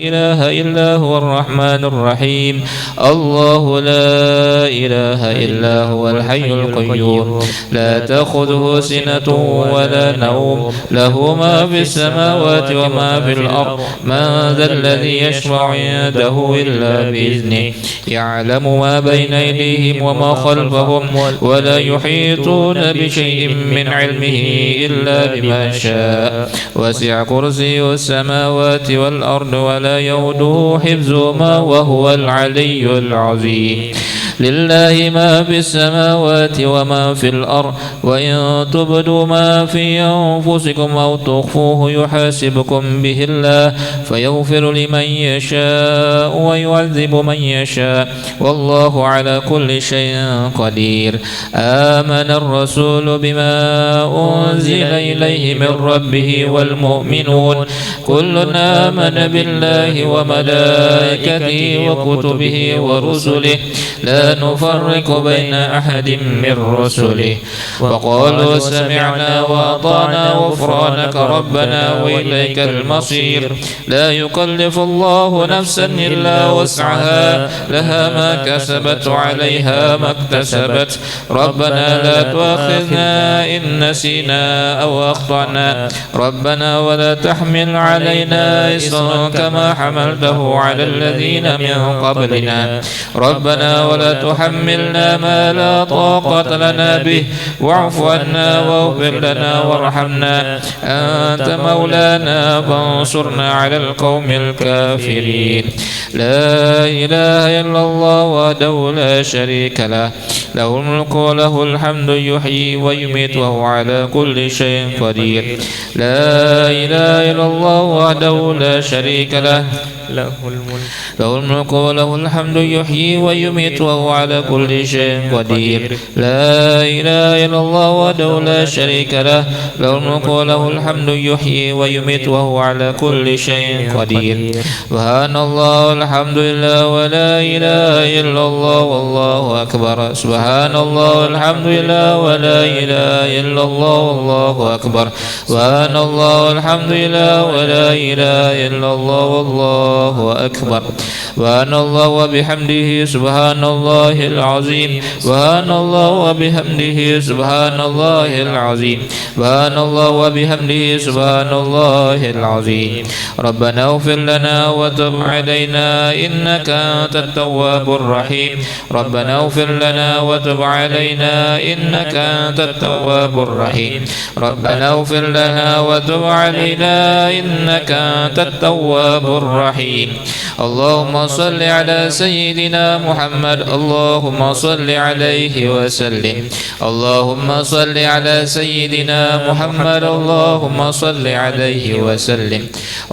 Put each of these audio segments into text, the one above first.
إله إلا هو الرحمن الرحيم. الله لا إله إلا هو الحي القيوم لا تأخذه سنة ولا نوم له ما في السماوات وما في الأرض من ذا الذي يشفع عنده إلا بإذنه يعلم ما بين أيديهم وما خلفهم ولا يحيطون بشيء من علمه إلا بما شاء وسع كرسيه السماوات والأرض ولا يؤوده حفظهما وهو العلي العظيم. لله ما في السماوات وما في الأرض وإن تبدوا ما في أنفسكم أو تخفوه يحاسبكم به الله فيغفر لمن يشاء ويعذب من يشاء والله على كل شيء قدير. آمن الرسول بما أنزل إليه من ربه والمؤمنون كل آمن بالله وملائكته وكتبه ورسله لا نفرق بين أحد من رسله وقالوا سمعنا وأطعنا غفرانك ربنا وإليك المصير. لا يكلف الله نفسا إلا وسعها لها ما كسبت وعليها ما اكتسبت ربنا لا تؤاخذنا إن نسينا أو أخطأنا ربنا ولا تحمل علينا إصرا كما حملته على الذين من قبلنا ربنا ولا تحملنا ما لا طاقة لنا به واعف عنا واغفر لنا وارحمنا أنت مولانا فانصرنا على القوم الكافرين. لا إله إلا الله وحده لا شريك له له الملك وله الحمد يحيي ويميت وهو على كل شيء قدير. لا إله إلا الله وحده لا شريك له له الملك وله الحمد يحيي ويميت وهو على كل شيء قدير. لا إله إلا الله وحده لا شريك له له الملك وله الحمد يحيي ويميت وهو على كل شيء قدير. سبحان الله والحمد لله ولا إله إلا الله والله أكبر. سبحان الله والحمد لله ولا إله إلا الله والله أكبر. سبحان الله والحمد لله ولا إله إلا الله والله أكبر. سبحان الله وبحمده سبحان الله العظيم. سبحان الله وبحمده سبحان الله العظيم. سبحان الله وبحمده سبحان الله العظيم. ربنا اغفر لنا وتب علينا إنك أنت التواب الرحيم. ربنا اغفر لنا وتب علينا إنك أنت التواب الرحيم. ربنا اغفر لنا وتب علينا إنك أنت التواب الرحيم. اللهم صل على سيدنا محمد اللهم صل عليه وسلم. اللهم صل على سيدنا محمد اللهم صل عليه وسلم.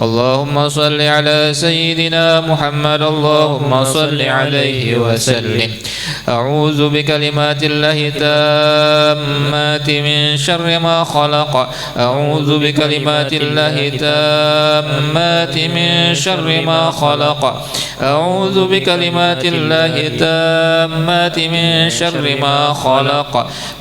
اللهم صل على سيدنا محمد اللهم صل عليه وسلم. أعوذ بكلمات الله التامات من شر ما خلق. أعوذ بكلمات الله التامات من شر ما خلق. أعوذ بكلمات الله التامات من شر ما خلق.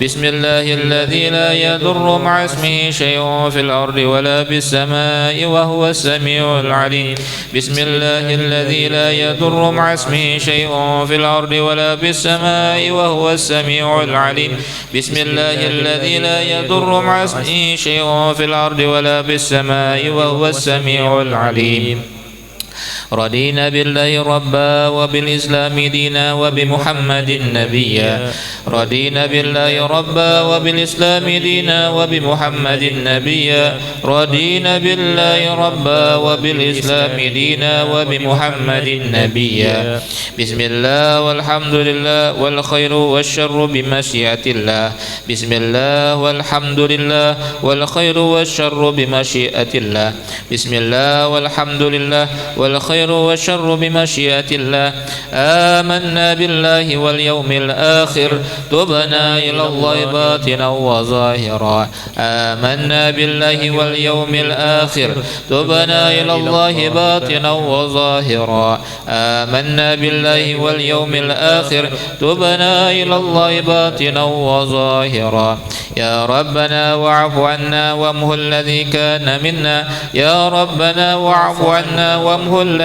بسم الله الذي لا يضر مع اسمه شيء في الأرض ولا في السماء وهو السميع العليم. بسم الله الذي لا يضر مع اسمه شيء في الأرض ولا في السماء وهو السميع العليم. بسم الله الذي لا يضر مع اسمه شيء في الأرض ولا في السماء وهو السميع العليم. رضينا بالله ربا وبالإسلام دينا وبمحمد نبيا. رضينا بالله ربا وبالإسلام دينا وبمحمد نبيا. رضينا بالله ربا وبالإسلام دينا وبمحمد نبيا. بسم الله والحمد لله والخير والشر بمشيئة الله. بسم الله والحمد لله والخير والشر بمشيئة الله. بسم الله والحمد لله والخير والشر بمشيئة الله. آمنا بالله واليوم الآخر تبنا إلى الله باطنا وظاهرا. آمنا بالله واليوم الآخر تبنا إلى الله باطنا وظاهرا. آمنا بالله واليوم الآخر تبنا إلى الله باطنا وظاهرا. يا ربنا واعف عنا وامه الذي كان منا. يا ربنا واعف عنا وامه الذي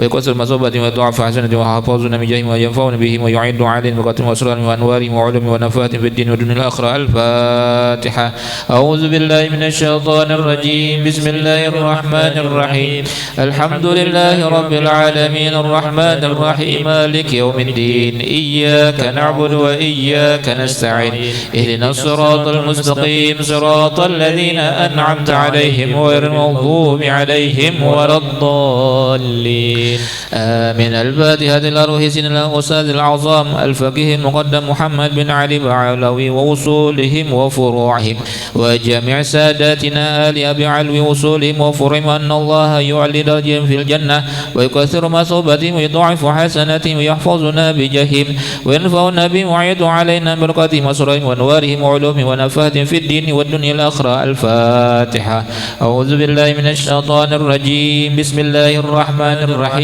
ويكسر مصوبة ويضاعف حسنة ويحفظنا من جهل وينفعنا بهم ويعد علينا بقدر وأسرار وأنوار وعلم ونفات في الدين والدنيا الآخرة. الفاتحة. أعوذ بالله من الشيطان الرجيم. بسم الله الرحمن الرحيم. الحمد لله رب العالمين الرحمن الرحيم مالك يوم الدين إياك نعبد وإياك نستعين اهدنا الصراط المستقيم صراط الذين أنعمت عليهم غير المغضوب عليهم ولا الضالين آمين. الفاتحة لأرواح سيدنا الأستاذ الأعظم الفقيه المقدم محمد بن علي بعلوي ووصولهم وفروعهم وجميع ساداتنا آل أبي علوي وصولهم وفروعهم أن الله يعلي درجهم في الجنة ويكثر مثوبتهم ويضاعف حسناتهم ويحفظنا بجههم وينفعنا بهم ويعيد علينا بركاتهم وسرهم وانوارهم وعلومهم ونفاتهم في الدين والدنيا الآخرة. الفاتحة. أعوذ بالله من الشيطان الرجيم. بسم الله الرحمن الرحيم.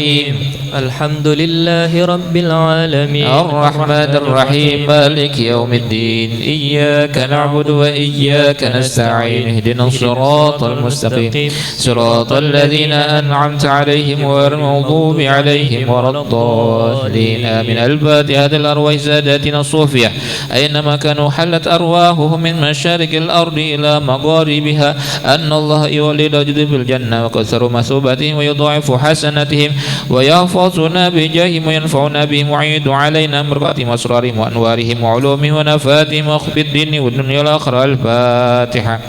الحمد لله رب العالمين الرحمن الرحيم مالك يوم الدين إياك نعبد وإياك نستعين اهدنا الصراط المستقيم صراط الذين أنعمت عليهم غير المغضوب عليهم ولا الضالين آمين. الفاتحة لأرواح ساداتنا الصوفية أينما كانوا حلت أرواحهم من مشارق الأرض إلى مغاربها أن الله يولد درجتهم في الجنة وكثر مثوبتهم ويضاعف حسناتهم ويحفظنا بجاههم وينفعنا بهم ويعيد علينا بركاتهم وأسرارهم وأنوارهم وعلومهم ونفاتهم في الدين والدنيا الآخرة. الفاتحة.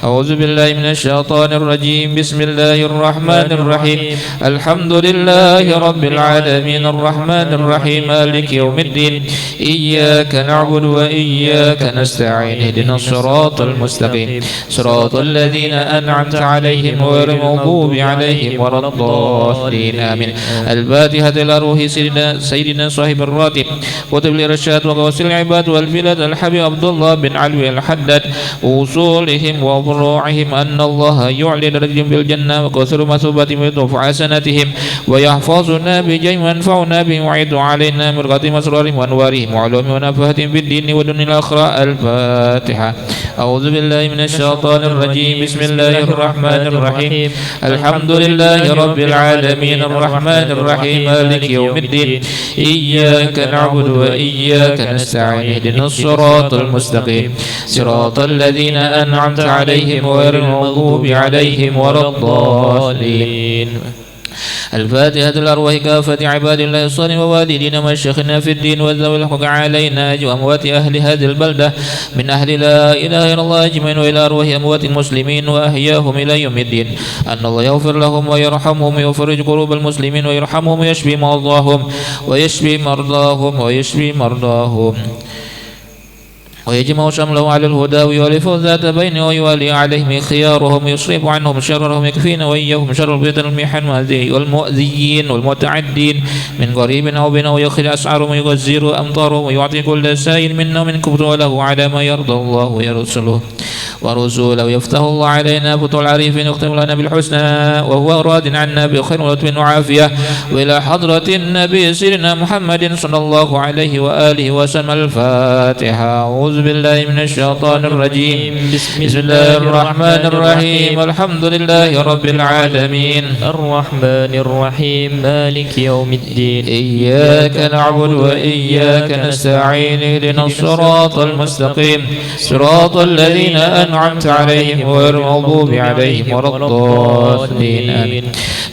أعوذ بالله من الشيطان الرجيم. بسم الله الرحمن الرحيم. الحمد لله رب العالمين الرحمن الرحيم مالك يوم الدين إياك نعبد وإياك نستعين اهدنا الصراط المستقيم صراط الذين أنعمت عليهم غير المغضوب عليهم ولا الضالين آمين. الفاتحة لأرواح سيدنا صاحب الراتب وتبل الرشاد وغوث العباد والبلاد الحبيب عبد الله بن علوي الحداد وصولهم وفروعهم أن الله يعلي درجهم في الجنة وكثر مثوبتهم ويضاعف حسناتهم ويحفظنا بجاه وينفعنا بهم ويعيد علينا بركاتهم وأسرارهم وأنوارهم وعلومهم ونفاتهم في الدين والدنيا الآخرة. الفاتحة. أعوذ بالله من الشيطان الرجيم. بسم الله الرحمن الرحيم. الحمد لله رب العالمين الرحمن الرحيم مالك يوم الدين إياك نعبد وإياك نستعين اهدنا الصراط المستقيم صراط الذين أنعمت عليهم غير المغضوب عليهم ولا الضالين. الفاتحة لأرواح كافة عباد الله الصالحين ووالدينا ومشايخنا في الدين وذوي الحق علينا وأموات أهل هذه البلدة من أهل لا إله إلا الله أجمعين وإلى أرواح أموات المسلمين وأحياهم إلى يوم الدين أن الله يغفر لهم ويرحمهم ويفرج قلوب المسلمين ويرحمهم ويشفي مرضاهم ويجمع شمله على الهدى ويؤلف ذات بينه ويولي عليهم خيارهم ويصرف عنهم شرهم يكفينا وإياهم شر الفتن المحن والمؤذيين والمتعدين من قريب أو بين ويخرج أسعارهم ويغزر أمطارهم ويعطي كل سائل منا ومن كبر وله على ما يرضى الله ورسوله يفتح الله علينا فتح العريفين يختم لنا بالحسنى وهو راد عنا بخير ولطف وعافية وإلى حضرة النبي سيدنا محمد صلى الله عليه وآله وسلم. الفاتحة. أعوذ بالله من الشيطان الرجيم. بسم الله الرحمن الرحيم. الحمد لله رب العالمين الرحمن الرحيم مالك يوم الدين إياك نعبد وإياك نستعين اهدنا الصراط المستقيم صراط الذين أنعمت عليهم غير المغضوب عليهم ولا الضالين آمين.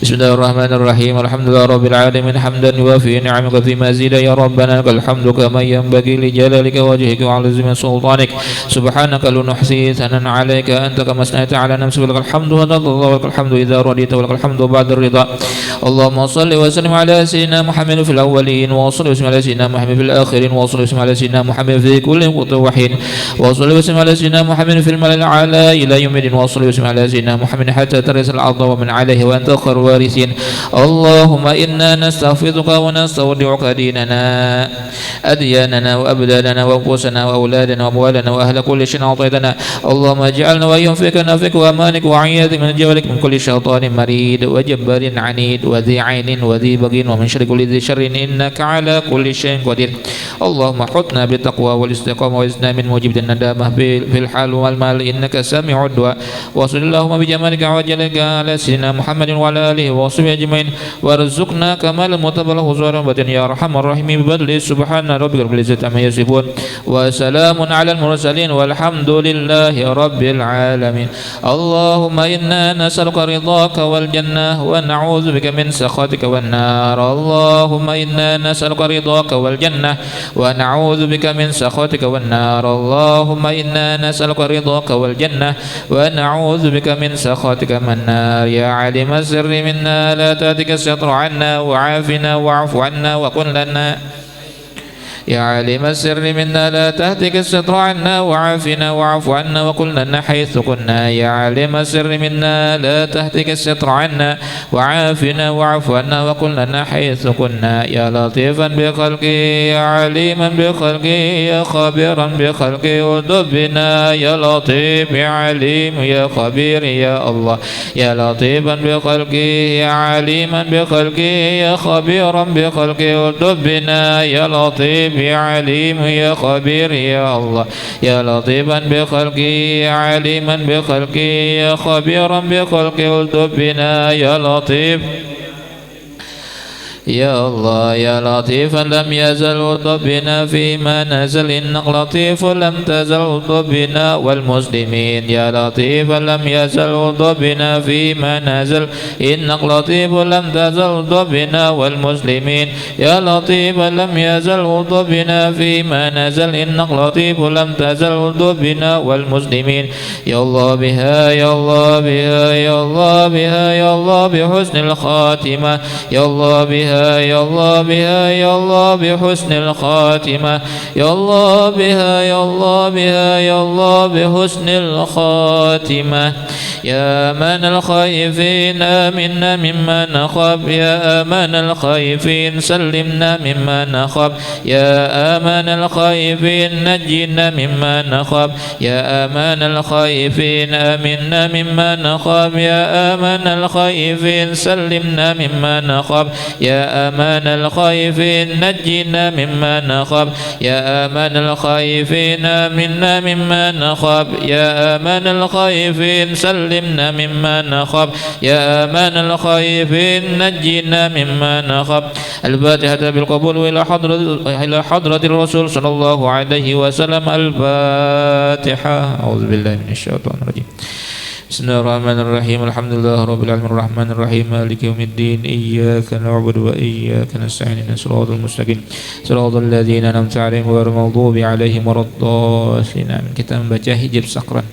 بسم الله الرحمن الرحيم. الحمد لله رب العالمين حمدا يوافي نعمك في مزيد يا ربنا لك الحمد كما ينبغي لجلالك وجهك وعظيم سلطانك سبحانك لا نحصي ثناء عليك أنت كما أثنيت على نفسك ولك الحمد هذا الله ولك الحمد إذا رضيت ولك الحمد بعد الرضا. اللهم صل وسلم على سيدنا محمد في الأولين وصل وسلم على سيدنا محمد في الآخرين وصل وسلم على سيدنا محمد في كل وقت وحين وصل وسلم على سيدنا محمد في الملأ الأعلى إلى يوم الدين وصل وسلم على سيدنا محمد حتى ترث الأرض ومن عليه وأنت خير الوارثين. اللهم إنا نستحفظك ونستودعك ديننا أدياننا وأبداننا وأنفسنا وأولادنا وأموالنا وأهل كل شيء أعطيتنا. اللهم اجعلنا وإياهم فيك نافك وأمانك وعياذك من جبلك من كل شيطان مريد وجبار عنيد وذي عين وذي بغي ومن شر كل ذي شر إنك على كل شيء قدير. اللهم حطنا بالتقوى والاستقامة وإزنا من موجب الندامة في الحال والمال إنك سامع الدعاء. وصل اللهم بجمالك وجلالك على سيدنا محمد وعلى آله آله وصحبه أجمعين وارزقنا كمال المتبع حضور وباطن يا أرحم الراحمين بفضل سبحان ربك رب العزة عما يصفون وسلام على المرسلين والحمد لله رب العالمين. اللهم إنا نسألك رضاك والجنة ونعوذ بك من سخطك والنار. اللهم إنا نسألك رضاك والجنة ونعوذ بك من سخطك والنار. اللهم إنا نسألك رضاك والجنة ونعوذ بك من سخطك والنار. يا عالم السر منا لا تهتك الستر عنا وعافنا واعف عنا وكن لنا. يا عالم السر منا لا تهتك الستر عنا وعافنا واعف عنا وقل لنا حيث كنا. يا عالم السر منا لا تهتك الستر عنا وعافنا واعف عنا وقل لنا حيث كنا. يا لطيفا بخلقه يا عليما بخلقه يا خبيرا بخلقه ودب بنا. يا لطيف يا عليم يا خبير يا الله. يا لطيفا بخلقه يا عليما بخلقه يا خبيرا بخلقه ودب بنا. يا لطيف يا عليم يا خبير يا الله. يا لطيفا بخلقه يا عليما بخلقه يا خبيرا بخلقه الطف بنا. يا لطيف يا الله. يا لطيفا لم يزل الطف بنا فيما نزل إنك لطيف لم تزل الطف بنا والمسلمين. يا لطيفا لم يزل الطف بنا فيما نزل إنك لطيف لم تزل الطف بنا والمسلمين. يا لطيفا لم يزل الطف بنا فيما نزل إنك لطيف لم تزل الطف بنا والمسلمين. يا الله بها يا الله بها يا الله بها يا الله بحسن الخاتمة. يا الله بها يا الله بها يا الله بحسن الخاتمة. يا الله بها يا الله بها يا الله بحسن الخاتمة. يا أمان الخائفين آمنا مما نخاف. يا أمان الخائفين سلمنا مما نخاف. يا أمان الخائفين نجينا مما نخاف. يا أمان الخائفين آمنا مما نخاف. يا أمان الخائفين سلمنا مما نخاف. يا أمان الخائفين نجينا مما نخاف. يا أمان الخائفين آمنا مما نخاف. يا أمان الخائفين سلمنا مما نخاف. يا أمان الخائفين نجينا مما نخاف. الفاتحة بالقبول إلى حضرة الرسول صلى الله عليه وسلم. الفاتحة. أعوذ بالله من الشيطان الرجيم. بسم الله الرحمن الرحيم. الحمد لله رب العالمين الرحمن الرحيم مالك يوم الدين. إياك نعبد وإياك نستعين اهدنا الصراط المستقيم صراط الذين أنعمت عليهم غير المغضوب عليهم ولا الضالين. Kita membaca hijab sakran.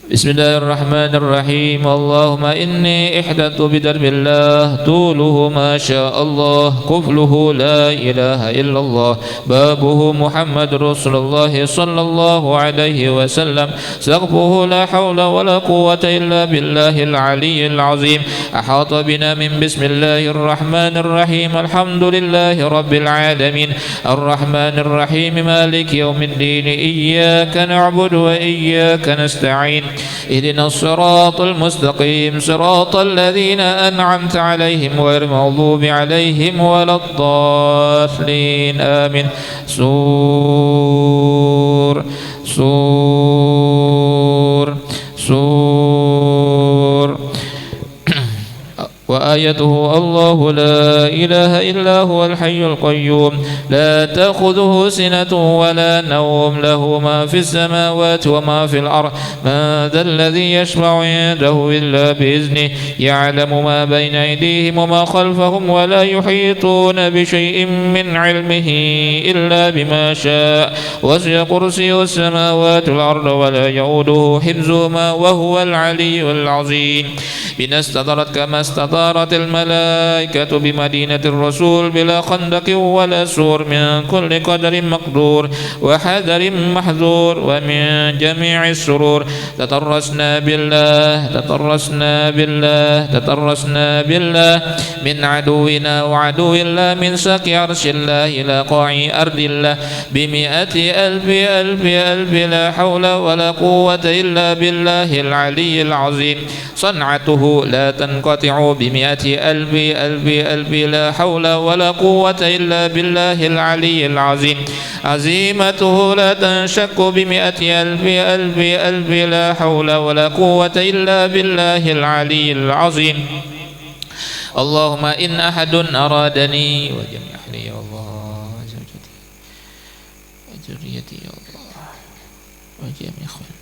بسم الله الرحمن الرحيم. اللهم إني إحدثت بدرب الله طوله ما شاء الله كفله لا إله إلا الله بابه محمد رسول الله صلى الله عليه وسلم سقفه لا حول ولا قوة إلا بالله العلي العظيم. أحاط بنا من بسم الله الرحمن الرحيم. الحمد لله رب العالمين الرحمن الرحيم مالك يوم الدين. إياك نعبد وإياك نستعين اهدنا الصراط المستقيم صراط الذين أنعمت عليهم غير المغضوب عليهم ولا الضالين. آمين. سور سور سور. وآيته الله لا إله إلا هو الحي القيوم لا تأخذه سنة ولا نوم له ما في السماوات وما في الأرض. من ذا الذي يشفع عنده إلا بإذنه يعلم ما بين أيديهم وما خلفهم ولا يحيطون بشيء من علمه إلا بما شاء. وسع كرسيه السماوات والأرض ولا يؤوده حفظهما وهو العلي العظيم. بنا استطرت كما استطارت الملائكة بمدينة الرسول بلا خندق ولا سور من كل قدر مقدور وحذر محذور ومن جميع السرور. تطرسنا بالله تطرسنا بالله تطرسنا بالله من عدونا وعدو الله من ساق عرش الله إلى قاع أرض الله بمئة ألف ألف ألف لا حول ولا قوة إلا بالله العلي العظيم. صنعته لا تنقطع بمئة ألف ألف ألف لا حول ولا قوة إلا بالله العلي العظيم. عزيمته لا تنشك بمئة ألف ألف ألف لا حول ولا قوة إلا بالله العلي العظيم. اللهم إن أحد أرادني وجميع أهلي يا الله زوجتي وذريتي يا الله وجميع أخواني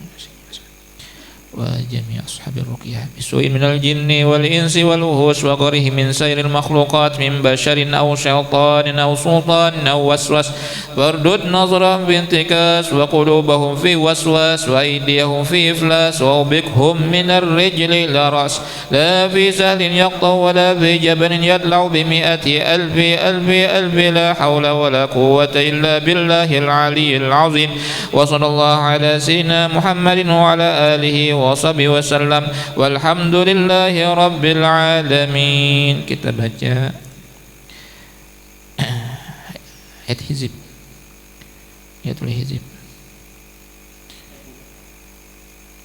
وجميع أصحاب الرقية بسوء من الجن والإنس والوحوش وغيرهم من سائر المخلوقات من بشر أو شيطان أو سلطان أو وسوس واردد نظرهم بانتكاس وقلوبهم في وسواس وأيديهم في إفلاس وأوبكهم من الرجل إلى رأس لا في سهل يقطع ولا في جبل يدلع بمئة ألف لا حول ولا قوة إلا بالله العلي العظيم وصلى الله على سيدنا محمد وعلى آله وصحبه وسلم والحمد لله رب العالمين. Kita baca ayat hizib, ayatul hizib,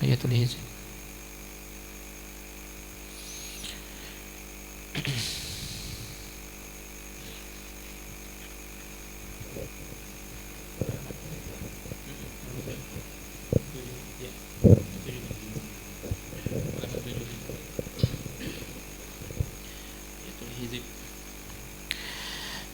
ayatul hizib.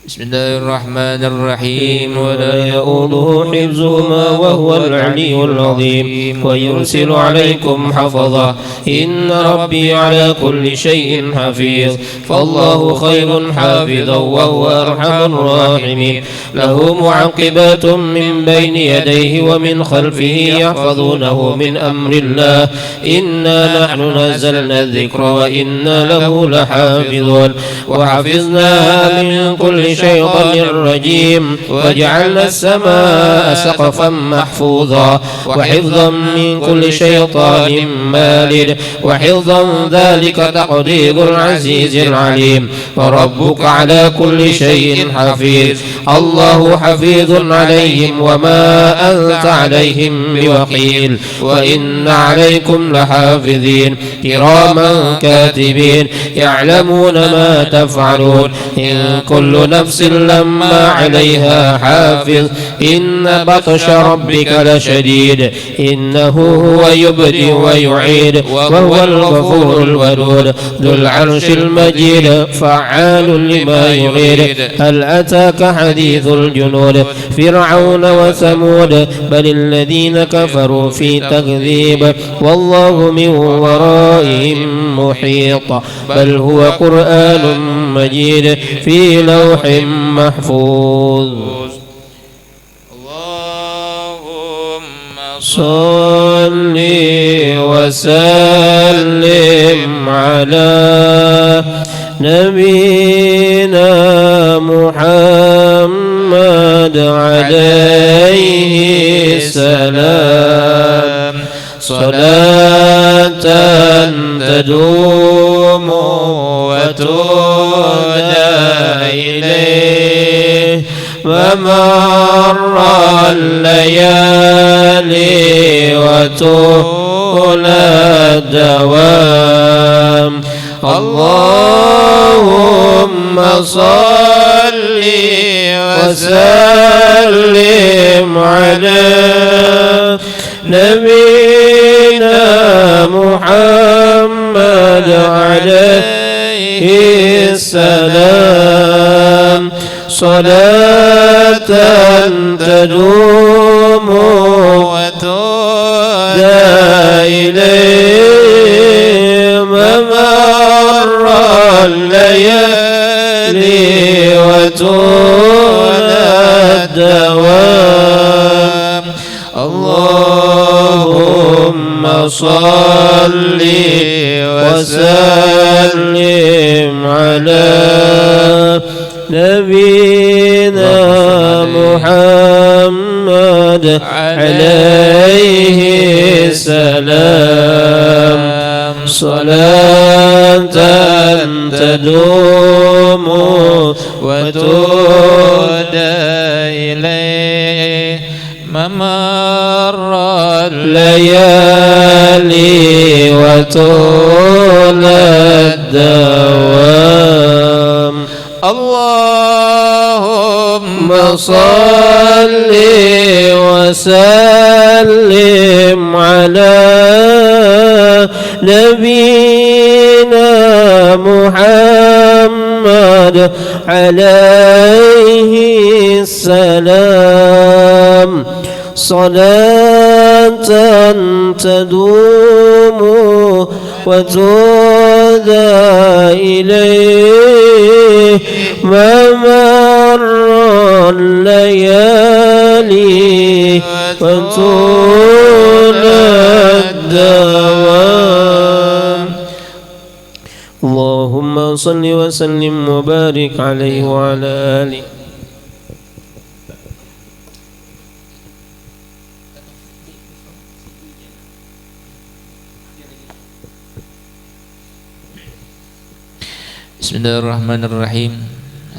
بسم الله الرحمن الرحيم ولا يؤوده حفظهما وهو العلي العظيم ويرسل عليكم حفظه إن ربي على كل شيء حفيظ فالله خير حافظا وهو أرحم الراحمين له معقبات من بين يديه ومن خلفه يحفظونه من أمر الله إنا نحن نزلنا الذكر وإنا له لحافظون وحفظناها من كل شيطان رجيم وجعلنا السماء سقفا محفوظا وحفظا من كل شيطان مارد وحفظا ذلك تقدير العزيز العليم وربك على كل شيء حفيظ الله حفيظ عليهم وما أنت عليهم بوكيل وإن عليكم لحافظين كراما كاتبين يعلمون ما تفعلون إن كل نفس لما عليها حافظ إن بطش ربك لشديد إنه هو يبدئ ويعيد وهو الغفور الودود ذو العرش المجيد فعال لما يريد هل أتاك حديث الجنود فرعون وثمود بل الذين كفروا في تكذيب والله من ورائهم محيط بل هو قرآن مجيد في لوح محفوظ اللهم صل وسلم على نبينا محمد عليه السلام صلاة تدوم وتهدى إليه ومر الليالي وطول الدوام اللهم صل وسلم على نبينا محمد عليه السلام صلاة تدوم وتهدى إليه ممر الليالي وطول الدوام اللهم صل وسلم على نبينا محمد عليه السلام صلاة تدوم وتهدى إليه ممر الليالي وطول الدوام اللهم صل وسلم على نبينا محمد عليه السلام صلاة تدوم وتهدى إليه ممر الليالي وطول الدوام اللهم صل وسلم وبارك عليه وعلى آله. Bismillahirrahmanirrahim.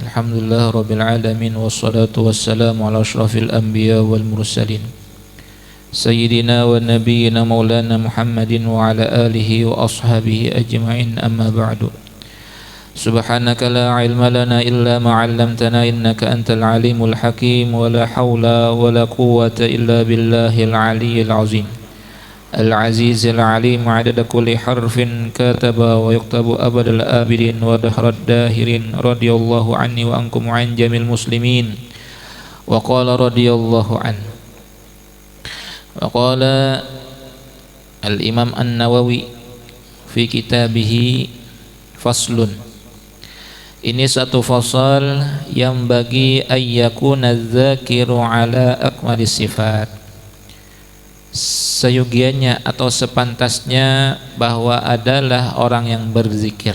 Alhamdulillah rabbil alamin wassalatu wassalamu ala asyrafil anbiya wal mursalin sayyidina wa nabiyyina maulana Muhammadin wa ala alihi wa ashabihi ajma'in, amma ba'du. Subhanaka la ilma lana illa ma 'allamtana innaka antal alimul hakim wa la hawla wa la quwwata illa billahil aliyyil azim. العزيز العليم عدد كل حرف كتب ويكتب أبد الآبدين ودهر الداهرين رضي الله عني وعنكم وعن جميع المسلمين. وقال رضي الله عنه وقال الإمام النووي في كتابه فصل. Ini satu fasal yang bagi ayyakuna dzakiru ala akmalis sifat, seyogianya atau sepantasnya bahwa adalah orang yang berzikir,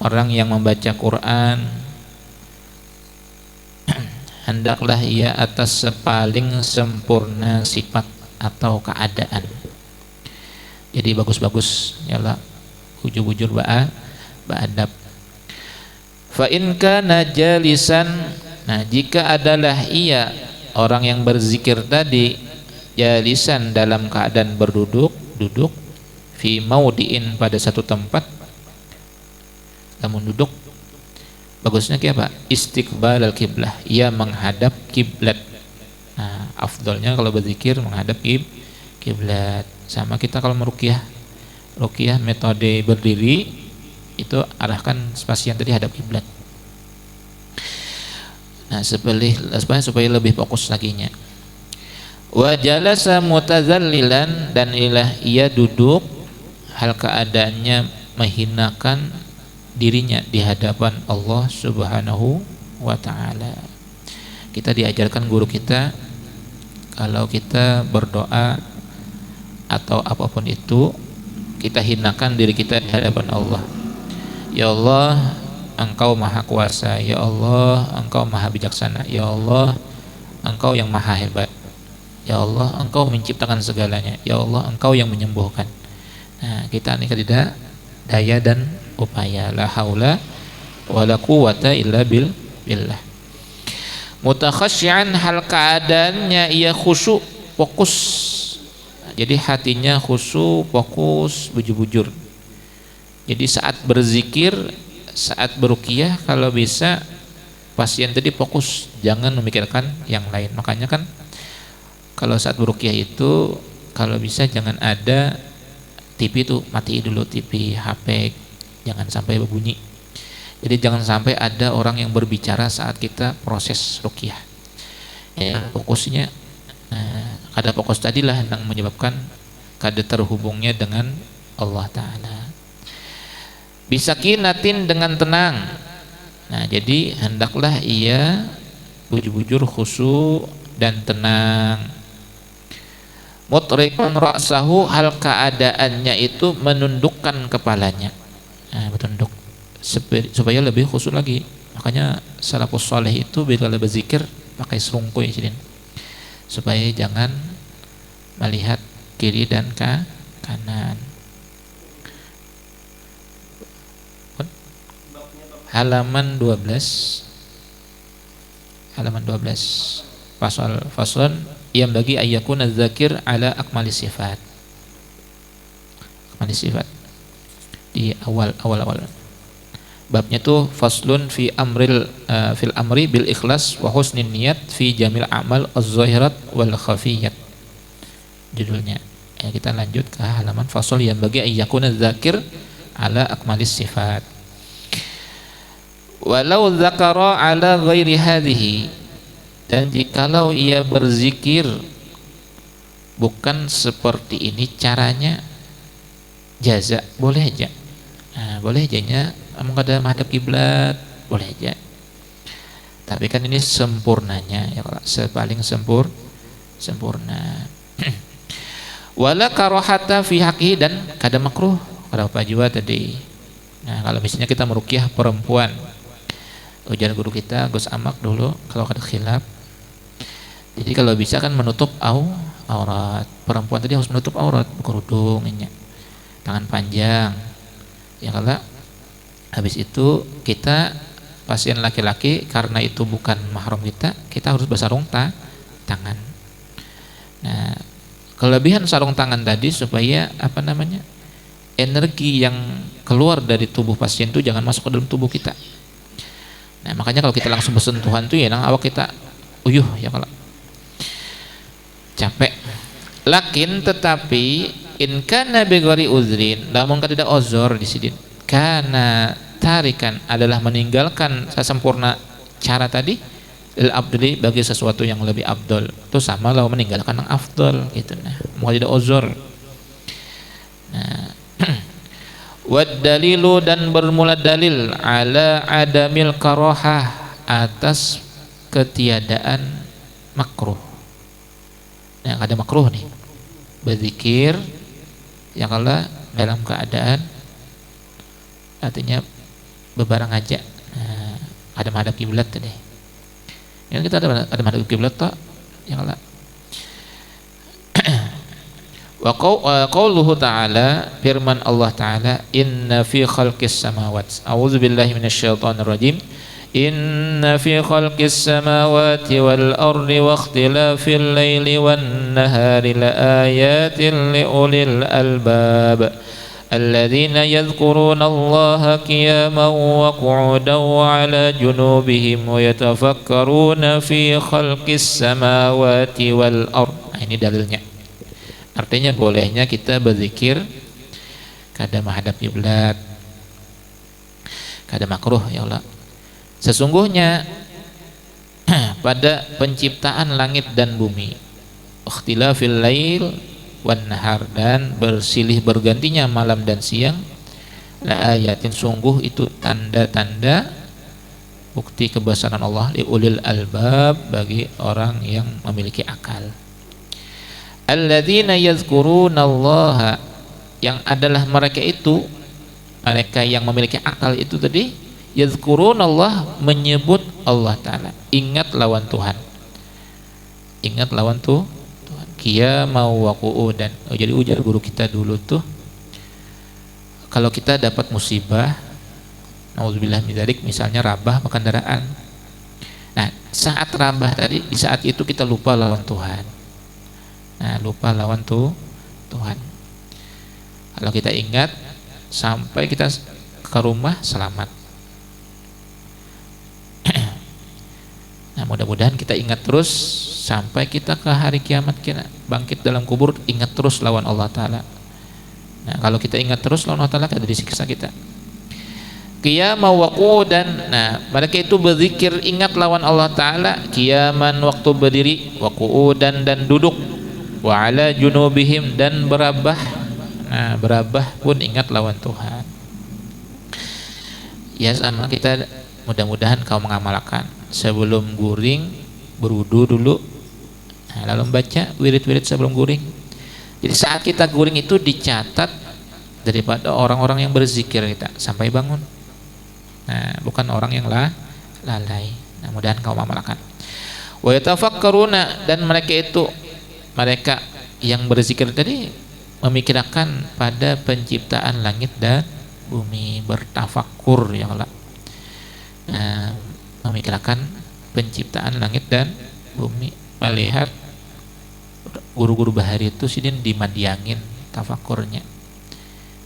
orang yang membaca Quran, hendaklah ia atas sepaling sempurna sifat atau keadaan. Jadi bagus-bagus yalah, bujur-bujur ba'adab. Fa in kana jalisan, nah jika adalah ia orang yang berzikir tadi jalisan dalam keadaan duduk fi maudiin pada satu tempat, namun duduk bagusnya kayak apa? Istiqbal al-qiblah, ia menghadap kiblat. Nah, afdalnya kalau berzikir menghadap kiblat. Sama kita kalau meruqyah metode berdiri itu arahkan pasien tadi hadap kiblat. Nah, supaya lebih fokus laginya. Wa jalasa mutazallilan, dan ilah ia duduk hal keadaannya menghinakan dirinya di hadapan Allah Subhanahu wa taala. Kita diajarkan guru kita kalau kita berdoa atau apapun itu kita hinakan diri kita di hadapan Allah. Ya Allah, Engkau Maha Kuasa. Ya Allah, Engkau Maha Bijaksana. Ya Allah, Engkau yang Maha Hebat. Ya Allah, Engkau menciptakan segalanya. Ya Allah, Engkau yang menyembuhkan. Nah, kita ini tidak daya dan upaya, la haula wala quwwata illa billah. Mutakhasyian, hal keadaannya ia khusyuk, fokus. Jadi hatinya khusyuk, fokus, bujur-bujur. Jadi saat berzikir, saat beruqyah, kalau bisa pasien tadi fokus, jangan memikirkan yang lain. Makanya kan kalau saat beruqyah itu kalau bisa jangan ada TV tuh, matiin dulu TV, HP, jangan sampai berbunyi. Jadi jangan sampai ada orang yang berbicara saat kita proses ruqyah. Ya, fokusnya kada fokus tadilah yang menyebabkan kada terhubungnya dengan Allah Ta'ala. Bisakinatin, dengan tenang. Nah, jadi hendaklah ia bujur-bujur khusyuk dan tenang. Mutrikun ra'sahu, hal keadaannya itu menundukkan kepalanya. Nah, bertunduk supaya lebih khusyuk lagi. Makanya salafus saleh itu bila berzikir pakai serungkuy supaya jangan melihat kiri dan kanan. Halaman 12 fasal yang bagi ayyakuna dzakir ala akmali sifat. Akmali sifat di awal. babnya tuh faslun fil amri bil ikhlas wa husnin niyat fi jamil amal az-zahirat wal khafiyat, judulnya. Ya, kita lanjut ke halaman fasl yang bagi ayyakuna dzakir ala akmalis sifat. Walau dzakara ala ghairi hadhihi, dan jikalau ia berzikir bukan seperti ini caranya, jaza, boleh aja. Nah, boleh aja menghadap menghadap kiblat, boleh aja. Tapi kan ini sempurnanya ya, paling sempurna. Wala karohata fi haqi, dan kada makruh kada apa juga tadi. Nah, kalau misalnya kita meruqyah perempuan, ujar guru kita Gus Amak dulu, kalau kada khilaf, jadi kalau bisa kan menutup aurat. Perempuan tadi harus menutup aurat, berkerudung, tangan panjang. Ya, kalau habis itu kita pasien laki-laki, karena itu bukan mahram kita harus bersarung tangan. Nah, kelebihan sarung tangan tadi supaya energi yang keluar dari tubuh pasien itu jangan masuk ke dalam tubuh kita. Nah, makanya kalau kita langsung bersentuhan tuh ya awak kita uyuh ya, kalau capek. Lakin tetapi in kana bi ghairi uzrin, namun tidak uzur di sini, karena tarikan adalah meninggalkan sesempurna cara tadi, lil abdli, bagi sesuatu yang lebih abdul, itu sama lah meninggalkan yang afdal gitu. Nah, mau tidak uzur. Nah, wad dalilu, dan bermula dalil ala adamil karohah, atas ketiadaan makruh. Nah, ada makruh nih berzikir yang kalau dalam keadaan artinya bebarang aja. Nah, ada menghadap kiblat tadi. Yang kita ada menghadap kiblat tak? Yang Allah. Wa qauluhu ta'ala, firman Allah Ta'ala, inna fi khalqis samawati, a'udzubillahi minasyaitonir rajim, inna fi khalqis samawati wal ardi wa ikhtilafil laili wan nahari la ayatin li ulil albab alladzina yadhkuruna Allaha qiyaman wa qu'udan wa 'ala junubihim wa yatafakkaruna fi khalqis samawati wal ard. Nah, ini dalilnya. Artinya bolehnya kita berzikir kada menghadap kiblat, kada makruh ya Allah. Sesungguhnya pada penciptaan langit dan bumi, ikhtilafil lail wan nahar, dan bersilih bergantinya malam dan siang, la ayatin, sungguh itu tanda-tanda bukti kebesaran Allah, li ulil albab, bagi orang yang memiliki akal. Alladzina yazkurunallaha, yang adalah mereka itu, mereka yang memiliki akal itu tadi, yazkurunallah, menyebut Allah Ta'ala, ingat lawan Tuhan, ingat lawan Tuhan, qiyama wa qu'udan. Jadi ujar guru kita dulu tuh, kalau kita dapat musibah, naudzubillah min dzalik, misalnya rabah kendaraan. Nah, saat rabah tadi, di saat itu kita lupa lawan Tuhan. Nah, lupa lawan Tuhan. Kalau kita ingat sampai kita ke rumah selamat. Nah, mudah-mudahan kita ingat terus sampai kita ke hari kiamat, kita bangkit dalam kubur, ingat terus lawan Allah Ta'ala. Nah, kalau kita ingat terus lawan Allah Ta'ala, kada disiksa kita. Qiyama wa qu'udan. Nah, mereka itu berzikir ingat lawan Allah Ta'ala, qiyaman, waktu berdiri, wa qu'udan, dan duduk, wa 'ala junubihim, dan berabah. Nah, berabah pun ingat lawan Tuhan. Ya, sama kita mudah-mudahan kau mengamalkan sebelum guring berwudu dulu. Nah, lalu baca wirid-wirid sebelum guring. Jadi saat kita guring itu dicatat daripada orang-orang yang berzikir kita sampai bangun. Nah, bukan orang yang lalai. Nah, mudahan kau mengamalkan. Wa yatafakkaruna, dan mereka yang berzikir tadi memikirkan pada penciptaan langit dan bumi, bertafakur ya Allah. Nah, memikirkan penciptaan langit dan bumi, melihat guru-guru bahari itu sidin dimandiangin tafakurnya,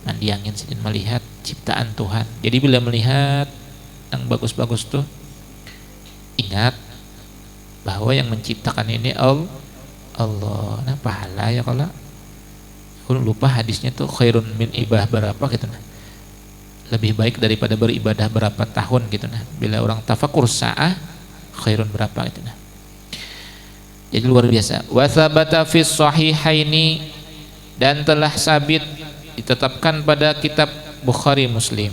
mandiangin sidin melihat ciptaan Tuhan. Jadi bila melihat yang bagus-bagus tuh, ingat bahwa yang menciptakan ini Allah. Nah pahala ya, kalau aku lupa hadisnya tuh khairun min ibadah berapa gitu nah, lebih baik daripada beribadah berapa tahun gitu nah, bila orang tafakur sa'ah khairun berapa gitu nah. Jadi luar biasa. Wa tsabata fis sahihaini, dan telah sabit ditetapkan pada kitab Bukhari Muslim,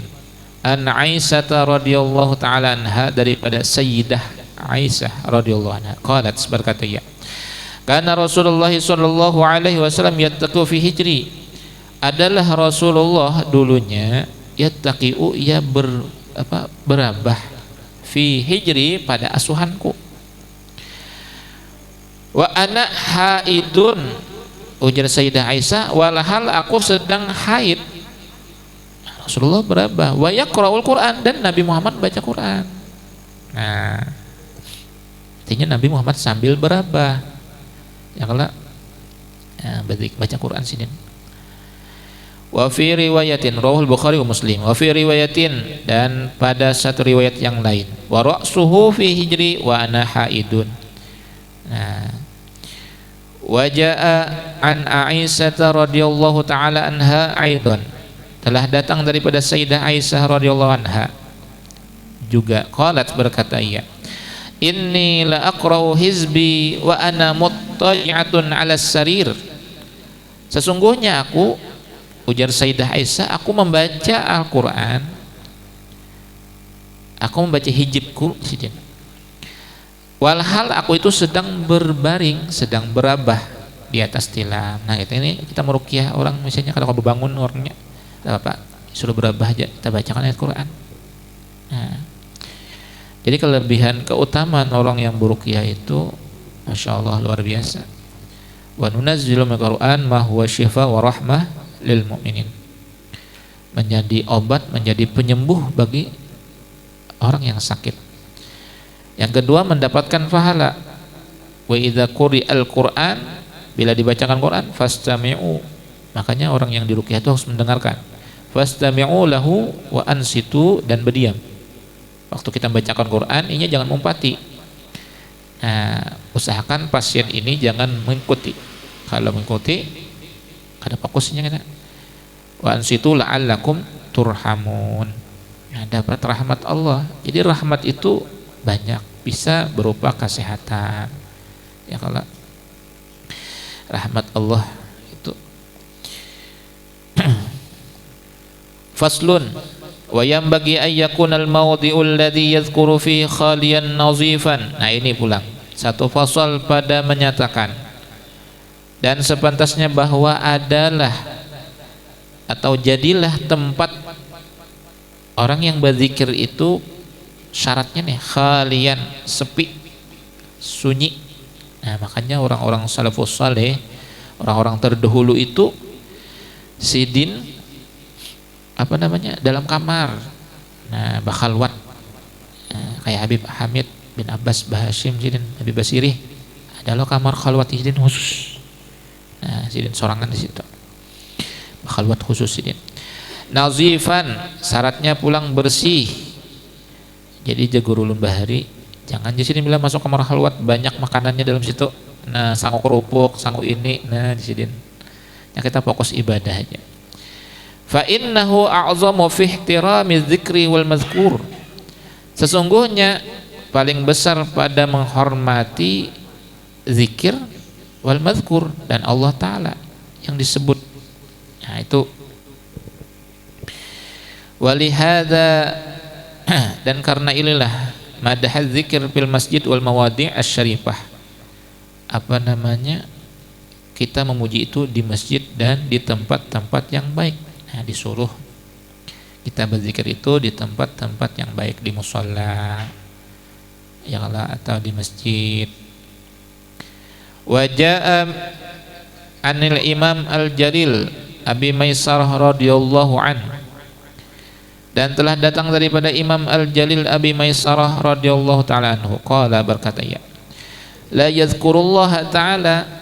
an Aisyah radhiyallahu taala anha, daripada Sayyidah Aisyah radhiyallahu anha, qalat, berkata ya, karena Rasulullah sallallahu alaihi wasallam yattaqu fi hijri, adalah Rasulullah dulunya yattaqiu, ia berabah, fi hijri, pada asuhanku, wa ana haidun, ujar Sayyidah Aisyah, walhal aku sedang haid. Rasulullah berabah, wa yaqra'ul Quran, dan Nabi Muhammad baca Quran. Nah, artinya Nabi Muhammad sambil berabah ya, kalau baca Quran sini. Wa fi riwayatin, rawahul Bukhari wa Muslim, wa fi riwayatin, dan pada satu riwayat yang lain, wa ra'suhu fi hijri wa ana haidun. Nah, wa jaa an Aisyah radhiyallahu taala anha aidan, telah datang daripada Sayyidah Aisyah radhiyallahu anha juga, qalat, berkata ia, inni la aqra'u hizbi wa ana muttaji'atun 'ala sarir, sesungguhnya aku, ujar Sayyidah Aisyah, aku membaca Al-Quran, aku membaca hijibku walhal aku itu sedang berbaring, sedang berabah di atas tilam. Nah ini kita meruqyah orang, misalnya kalau kamu bangun orangnya, Bapak suruh berabah aja, kita bacakan ayat Quran. Nah, jadi kelebihan keutamaan orang yang beruqyah itu, masya Allah, luar biasa. Wa nunazzilu minal Qur'an ma huwa syifa wa rahmah lil mu'minin, menjadi obat, menjadi penyembuh bagi orang yang sakit. Yang kedua, mendapatkan pahala. Wa idza quri'al Qur'an, bila dibacakan Quran, fastami'u, makanya orang yang diruqyah itu harus mendengarkan. Fastami'u lahu wa ansitu, dan berdiam. Waktu kita membacakan Quran, ini jangan mumpati. Nah, usahakan pasien ini jangan mengikuti. Kalau mengikuti, ada fokusnya kita. Wa ansitu la'allakum turhamun. Nah, dapat rahmat Allah. Jadi rahmat itu banyak, bisa berupa kesehatan. Ya, kalau rahmat Allah itu. Faslun, wa yanbaghi an yakuna al-mawdi'u alladhi yadhkuru fi khaliyan nazifan. Nah ini pulang satu fasal pada menyatakan, dan sepantasnya bahwa adalah atau jadilah tempat orang yang berzikir itu, syaratnya nih khaliyan, sepi, sunyi. Nah makanya orang-orang salafus saleh, orang-orang terdahulu itu sidin dalam kamar, nah bakhalwat, kayak Habib Hamid bin Abbas Bahashim sidin, Habib Basirih, ada lo kamar khalwat sidin khusus. Nah sidin sorangan di situ, bakhalwat khusus sidin. Nazifan, syaratnya pulang bersih. Jadi jagurulun bahari, jangan di sini bila masuk kamar khalwat banyak makanannya dalam situ. Nah sanggup kerupuk, sanggup ini, nah di sidin. Ya kita fokus ibadah aja. Fa innahu a'zamu fi ihtirami dzikri wal mazkur, sesungguhnya paling besar pada menghormati zikir wal mazkur, dan Allah Ta'ala yang disebut. Nah itu walihada, dan karena inilah madahaz zikir fil masjid wal mawadi' asy-syarifah, kita memuji itu di masjid dan di tempat-tempat yang baik. Nah, disuruh kita berzikir itu di tempat-tempat yang baik, di musholla ya Allah, atau di masjid. Wa jaa anil Imam Al-Jalil Abi Maisarah radhiyallahu anhu, dan telah datang daripada Imam Al-Jalil Abi Maisarah radhiyallahu taala anhu, qala, berkata ya, la yadhkurullah ta'ala,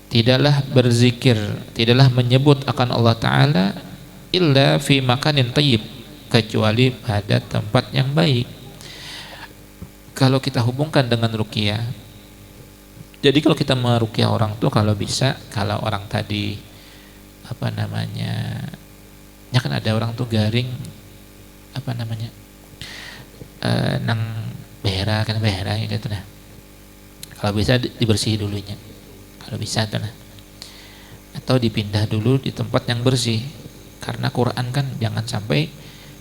tidaklah berzikir, tidaklah menyebut akan Allah Ta'ala illa fi makanin tayyib, kecuali pada tempat yang baik. Kalau kita hubungkan dengan ruqyah, jadi kalau kita meruqyah orang tuh kalau bisa, kalau orang tadi apa namanya, ya kan ada orang tuh garing apa namanya, nang behera kan behera gitu nah. Kalau bisa dibersih dulunya, kalau bisa tuh nah. Atau dipindah dulu di tempat yang bersih, karena Quran kan jangan sampai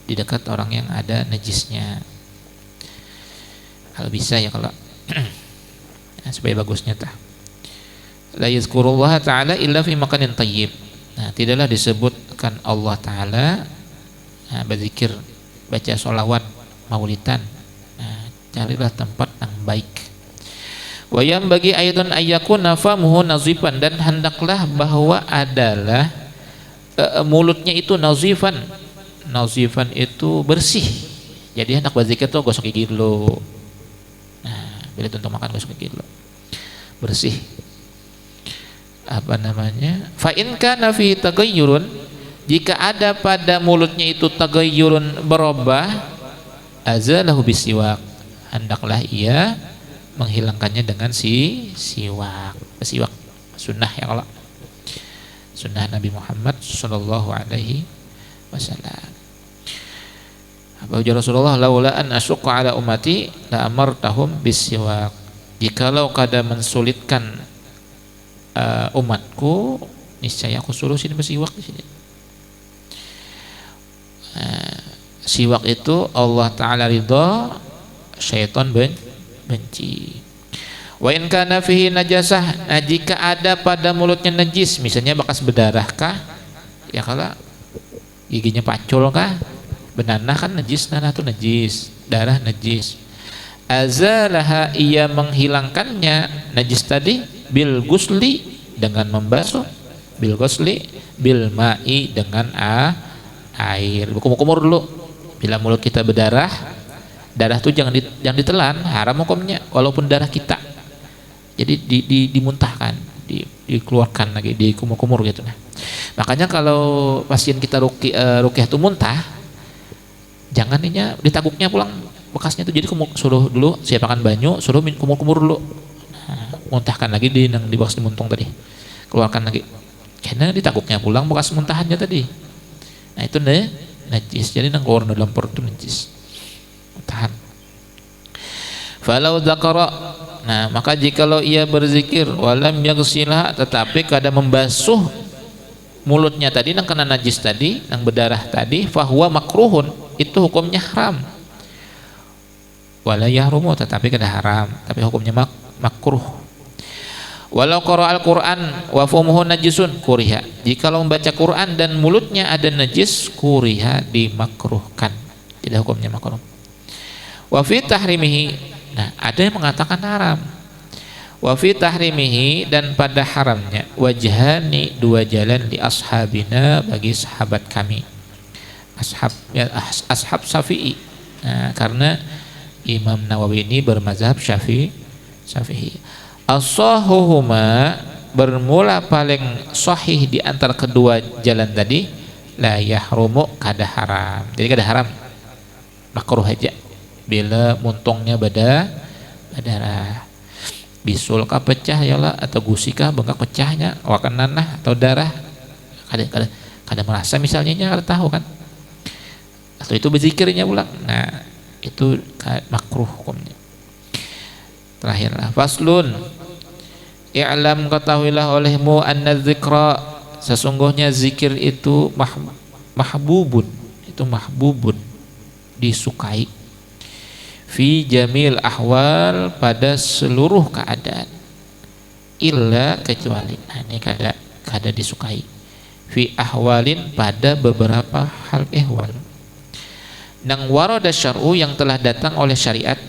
di dekat orang yang ada najisnya. Kalau bisa ya, kalau nah, supaya bagusnya tah. La yazkurullah ta'ala illa fi makanin tayyib. Nah, tidaklah disebutkan Allah Ta'ala, nah, berzikir, baca sholawat, maulidan. Nah, carilah tempat yang baik. Wa yang bagi ayatun ayyakuna famuhu nazifan, dan hendaklah bahwa adalah mulutnya itu nazifan. Nazifan itu bersih. Jadi hendak berzikir tuh gosok gigi dulu. Nah, bila untuk makan gosok gigi dulu. Bersih. Apa namanya? Fa in kana fi taghayyurun, jika ada pada mulutnya itu taghayyurun, berubah, azalahu bisiwak, hendaklah ia menghilangkannya dengan siwak. Siwak sunnah ya, kalau sunnah Nabi Muhammad sallallahu alaihi wasallam. Apa ujar Rasulullah, laula an asyqa ala ummati la amartahum bisiwak. Jikalau kada mensulitkan umatku, niscaya aku suruh sini bersiwak di sini. Siwak itu Allah Ta'ala ridha, syaitan benci. Wa in kana fihi najasah, nah jika ada pada mulutnya najis, misalnya bekas berdarah kah, ya kalau giginya pacul kah, benanah kan najis, nanah itu najis, darah najis, azalaha, ia menghilangkannya najis tadi, bil gusli, dengan membasuh, bil gusli, bil ma'i, dengan air. Kumur-kumur dulu. Bila mulut kita berdarah, darah tuh jangan ditelan, haram hukumnya, walaupun darah kita. Jadi dimuntahkan, dikeluarkan lagi, dikumur-kumur gitu. Nah, makanya kalau pasien kita ruqyah tuh muntah, jangan ditaguknya pulang bekasnya tuh. Jadi suruh dulu siapkan banyu, suruh kumur-kumur dulu. Muntahkan lagi di bekas dimuntung tadi, keluarkan lagi, karena ditaguknya pulang bekas muntahannya tadi. Nah itu najis, jadi nang keluar dalam perut itu najis, muntahan. Falau dzakara, nah maka jikalau ia berzikir walam yaghsilha, tetapi kada membasuh mulutnya tadi nang kena najis tadi, nang berdarah tadi, fahuwa makruhun, itu hukumnya haram. Wala yahrumu, tetapi kada haram, tapi hukumnya makruh. Walau qara al-Quran wa fumuhu najisun kuriha, jikalau membaca Quran dan mulutnya ada najis, kuriha, dimakruhkan, tidak hukumnya makruh. Wa fi tahrimihi, nah ada yang mengatakan haram. Wa fi tahrimihi, dan pada haramnya, wajhani, dua jalan, li ashabina, bagi sahabat kami, ashab Syafi'i. Nah, karena Imam Nawawi ini bermazhab Syafi'i. As-sahuhuma, bermula paling sahih di antara kedua jalan tadi, la yahrumu, kada haram. Jadi kada haram, makruh aja bila muntungnya berdarah. Bisul kah pecah ya lah, atau gusikah bengkak pecahnya, wakan nanah atau darah, kada merasa misalnya, kada tahu kan, atau itu berzikirnya pulang, nah itu makruh hukumnya. Terakhirlah, faslun, i'lam, ketahuilah olehmu, anna dzikra, sesungguhnya zikir itu mahbubun, itu mahbubun, disukai, fi jamil ahwal, pada seluruh keadaan, illa, kecuali, nah ini kada disukai, fi ahwalin, pada beberapa hal ihwal, nang warada syar'u, yang telah datang oleh syariat,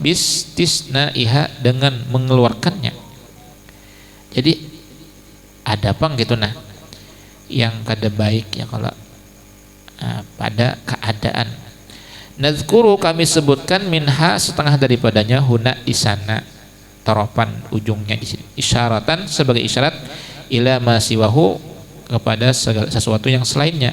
bistisnaiha, dengan mengeluarkannya. Jadi ada apa gitu, nah yang kada baik ya kalau pada keadaan. Nazkuru, kami sebutkan, minha, setengah daripadanya, huna, di sana, toropan ujungnya di sini, isyaratan, sebagai isyarat, ila ma siwahu, kepada sesuatu yang selainnya.